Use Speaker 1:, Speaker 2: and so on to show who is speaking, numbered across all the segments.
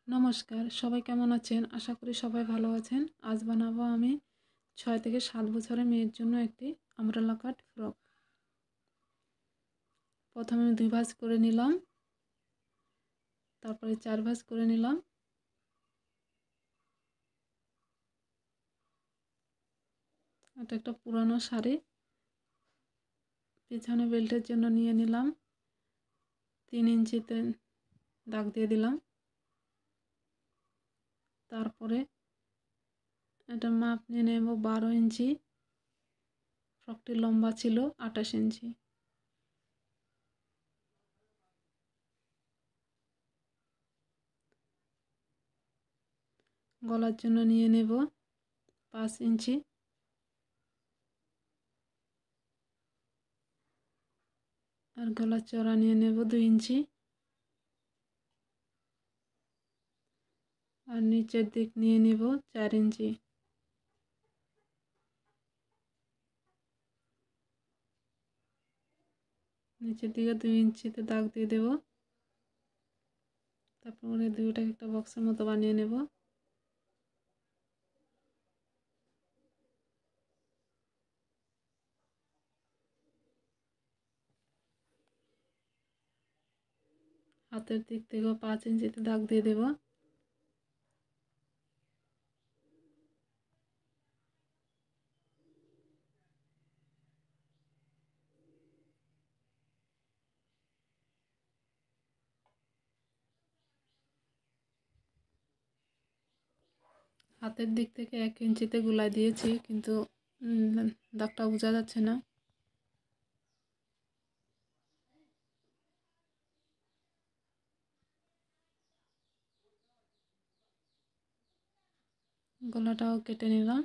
Speaker 1: নমস্কার, সবাই কেমন আছেন? আশা করি সবাই ভালো আছেন। আজ বানাবো আমি ৬ থেকে ৭ বছরের মেয়ের জন্য একটি আমব্রেলা কাট ফ্রক। প্রথমে আমি ২ ভাঁজ করে নিলাম, তারপরে ৪ ভাঁজ করে নিলাম। এটা একটা পুরানো শাড়ি, পিছনে বেল্টের জন্য নিয়ে নিলাম ৩ ইঞ্চিতে দাগ দিয়ে দিলাম। তারপরে এটা মাপ নিয়ে নেব ১২ ইঞ্চি, ফ্রকটির লম্বা ছিল ২৮ ইঞ্চি। গলার জন্য নিয়ে নেব ৫ ইঞ্চি, আর গলার চওড়া নিয়ে নেব ২ ইঞ্চি, আর নিচের দিক নিয়ে নেব ৪ ইঞ্চি। নিচের দিকে ২ ইঞ্চিতে দাগ দিয়ে দেব। তারপরে দুইটাকে একটা বক্সের মতো বানিয়ে নেব। হাতের দিক থেকেও ৫ ইঞ্চিতে দাগ দিয়ে দেব। হাতের দিক থেকে ১ ইঞ্চিতে গোলাই দিয়েছি, কিন্তু দাগটা বোঝা যাচ্ছে না। গলাটাও কেটে নিলাম।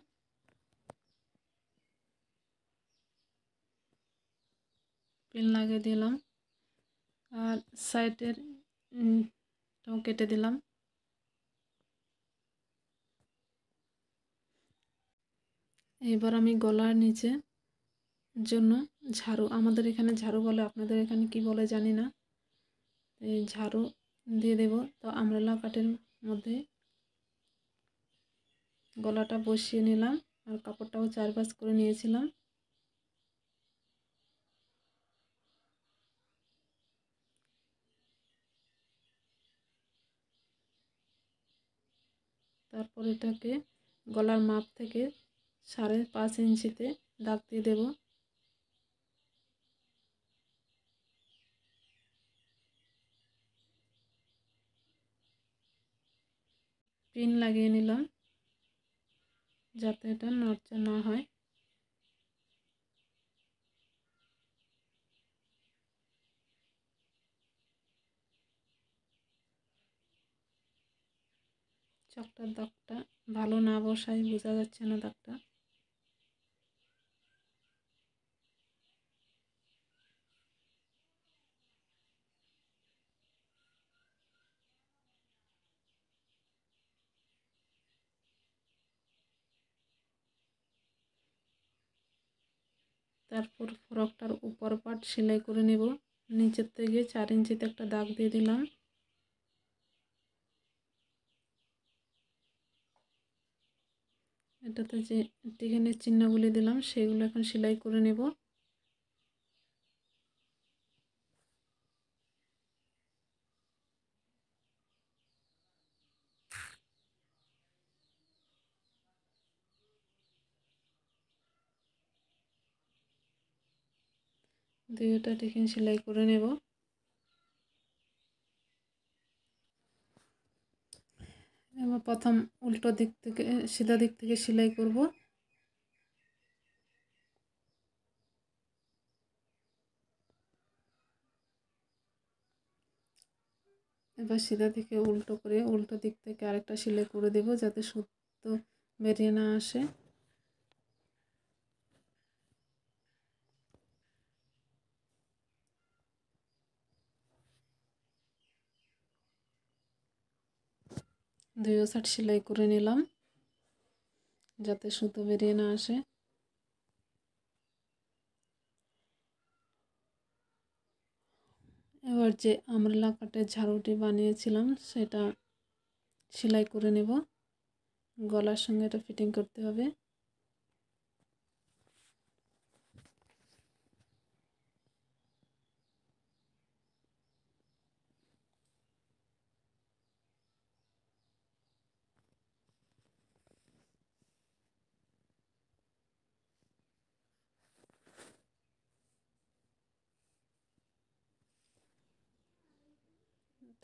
Speaker 1: পিন লাগিয়ে দিলাম, আর সাইডের টাও কেটে দিলাম। এবার আমি গলার নিচে জন্য ঝাড়ু, আমাদের এখানে ঝাড়ু বলে, আপনাদের এখানে কি বলে জানি না, এই ঝাড়ু দিয়ে দেব। তো আমব্রেলা কাটের মধ্যে গলাটা বসিয়ে নিলাম, আর কাপড়টাও ৪ ভাঁজ করে নিয়েছিলাম। তারপর এটাকে গলার মাপ থেকে ৫.৫ ইঞ্চিতে দাগ দিয়ে দেব। পিন লাগিয়ে নিলাম যাতে এটা নড়চড় না হয়। চকটার দাগটা ভালো না বসায় বোঝা যাচ্ছে না দাগটা। তারপর ফ্রকটার উপর পাট সেলাই করে নেব। নিচের থেকে ৪ ইঞ্চিতে একটা দাগ দিয়ে দিলাম। এটাতে যে টিকেনের চিহ্নগুলি দিলাম সেগুলো এখন সেলাই করে নেব। দুইটা টিকেন সেলাই করে নেব। এবার প্রথম উল্টো দিক থেকে সিধা দিক থেকে সেলাই করব। এবার সিধা থেকে উল্টো করে উল্টো দিক থেকে আরেকটা সেলাই করে দেব যাতে সুতো বেরিয়ে না আসে। দুই সাইড সেলাই করে নিলাম যাতে সুতো বেরিয়ে না আসে। এবার যে আমব্রেলা কাটের ঝাড়ুটি বানিয়েছিলাম সেটা সেলাই করে নেব। গলার সঙ্গে এটা ফিটিং করতে হবে।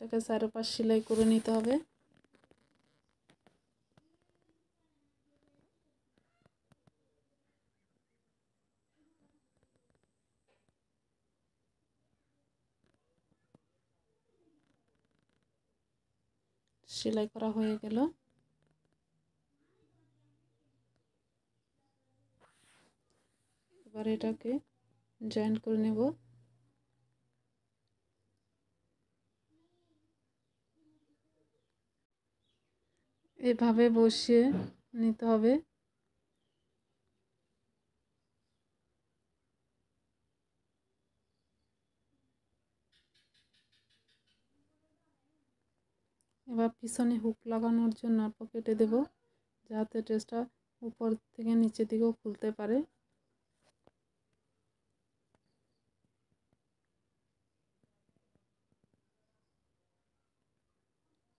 Speaker 1: এটাকে চারপাশ সেলাই করে নিতে হবে। সেলাই করা হয়ে গেল। এবার এটাকে জয়েন্ট করে নেব। এভাবে বসিয়ে নিতে হবে। এবার পিছনে হুক লাগানোর জন্য পকেটে দেব, যাতে ড্রেসটা উপর থেকে নিচের দিকেও খুলতে পারে।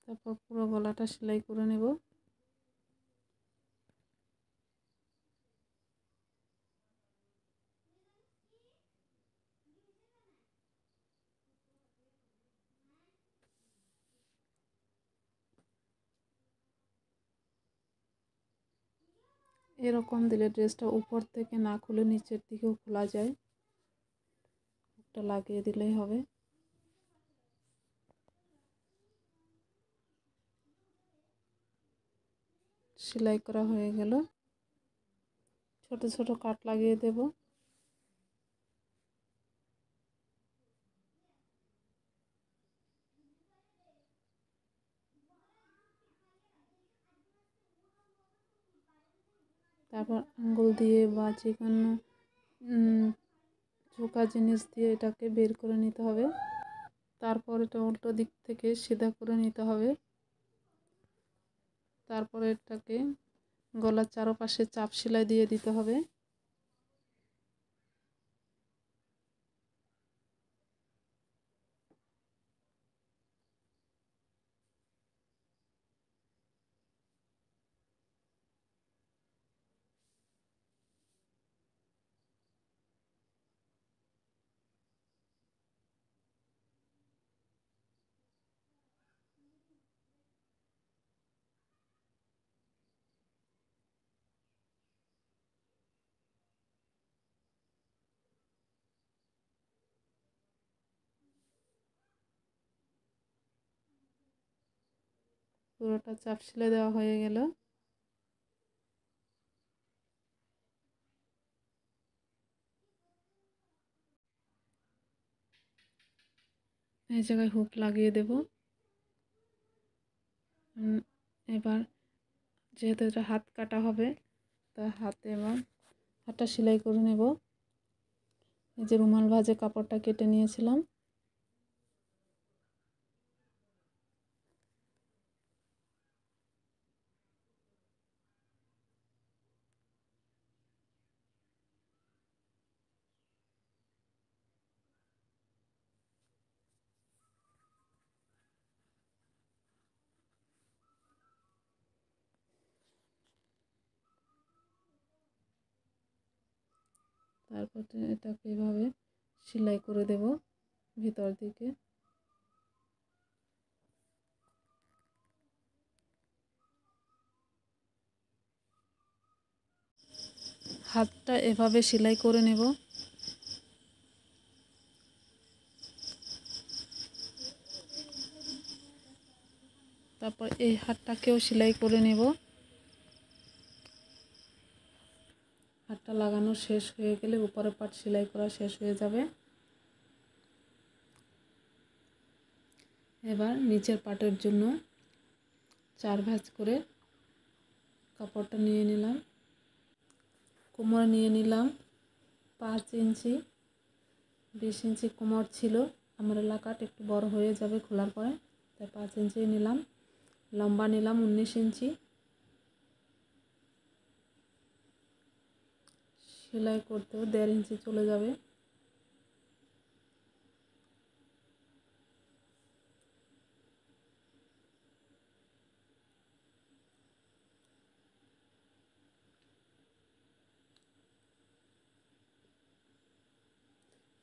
Speaker 1: তারপর পুরো গলাটা সেলাই করে নেব। এরকম দিলে ড্রেসটা উপর থেকে না খুলে নিচের দিকেও খোলা যায়। একটা লাগিয়ে দিলেই হবে। সেলাই করা হয়ে গেল। ছোট ছোট কাট লাগিয়ে দেব। তারপর আঙ্গুল দিয়ে বা যে কোনো ঝোঁকা জিনিস দিয়ে এটাকে বের করে নিতে হবে। তারপর এটা উল্টো দিক থেকে সিধা করে নিতে হবে। তারপরে এটাকে গলার চারপাশে চাপ সেলাই দিয়ে দিতে হবে। পুরোটা চাপ সেলাই দেওয়া হয়ে গেল। এই জায়গায় হুক লাগিয়ে দেব। এবার যেহেতু এটা হাত কাটা হবে, তা হাতে এবার হাতটা সেলাই করে নেব। এই যে রুমাল ভাঁজে কাপড়টা কেটে নিয়েছিলাম, তারপর এটাকে এভাবে সেলাই করে দেব ভিতর দিকে। হাতটা এভাবে সেলাই করে নেব। তারপর এই হাতটাকেও সেলাই করে নেব। হাতটা লাগানো শেষ হয়ে গেলে উপরের পাট সেলাই করা শেষ হয়ে যাবে। এবার নিচের পাটের জন্য 4 ভাঁজ করে কাপড়টা নিয়ে নিলাম। কোমর নিয়ে নিলাম 5 ইঞ্চি। 20 ইঞ্চি কোমর ছিল, আমার এলাকাটা একটু বড় হয়ে যাবে খোলার পরে, তাই 5 ইঞ্চি নিলাম। লম্বা নিলাম 19 ইঞ্চি। সেলাই করতেও 1.5 ইঞ্চি চলে যাবে।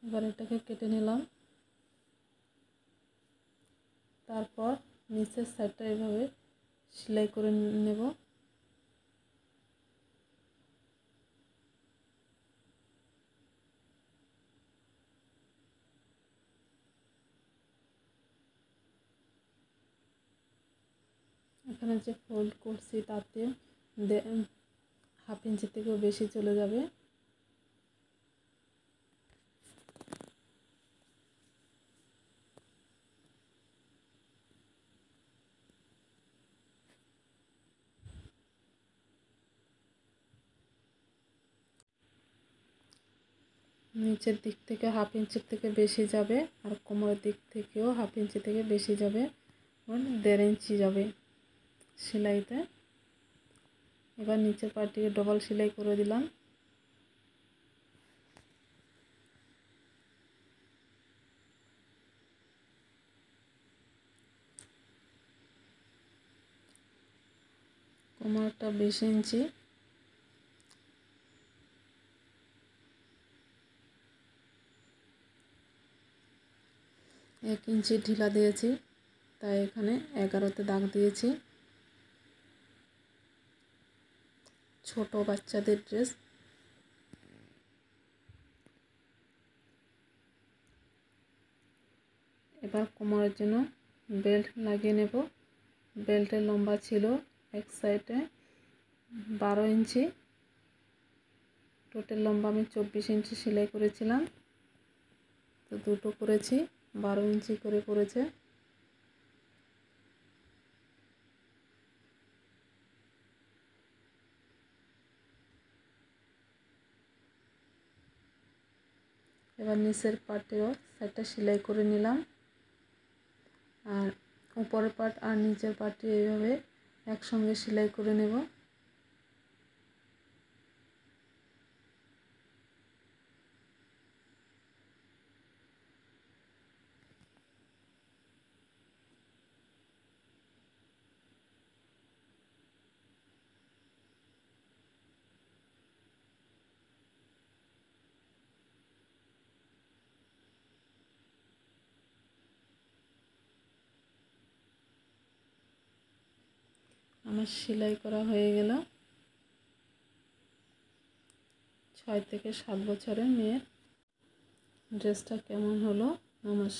Speaker 1: এবার এটাকে কেটে নিলাম। তারপর নিচের সাইডটা এভাবে সেলাই করে নেব। এখানে যে ফোল্ড করছি তাতে 1/2 ইঞ্চি থেকেও বেশি চলে যাবে। নিচের দিক থেকে 1/2 ইঞ্চির থেকে বেশি যাবে, আর কোমরের দিক থেকেও 1/2 ইঞ্চি থেকে বেশি যাবে, 1.5 ইঞ্চি যাবে সেলাইতে। এবার নিচের পার্টটিকে ডবল সেলাই করে দিলাম। কোমরটা 20 ইঞ্চি। এক ইঞ্চি ঢিলা দিয়েছি, তাই এখানে 11তে দাগ দিয়েছি। ছোট বাচ্চাদের ড্রেস। এবার কোমরের জন্য বেল্ট লাগিয়ে নেব। বেল্টের লম্বা ছিল এক সাইডে 12 ইঞ্চি। টোটাল লম্বা আমি 24 ইঞ্চি সেলাই করেছিলাম, তো দুটো করেছি, 12 ইঞ্চি করে পড়েছে। এবার নিচের পার্টেও সাইডটা সেলাই করে নিলাম, আর উপরের পার্ট আর নিচের পার্টটি এইভাবে একসঙ্গে সেলাই করে নেব। আমার সেলাই করা হয়ে গেল। 6 থেকে 7 বছরের মেয়ের ড্রেসটা কেমন হলো? নমস্কার।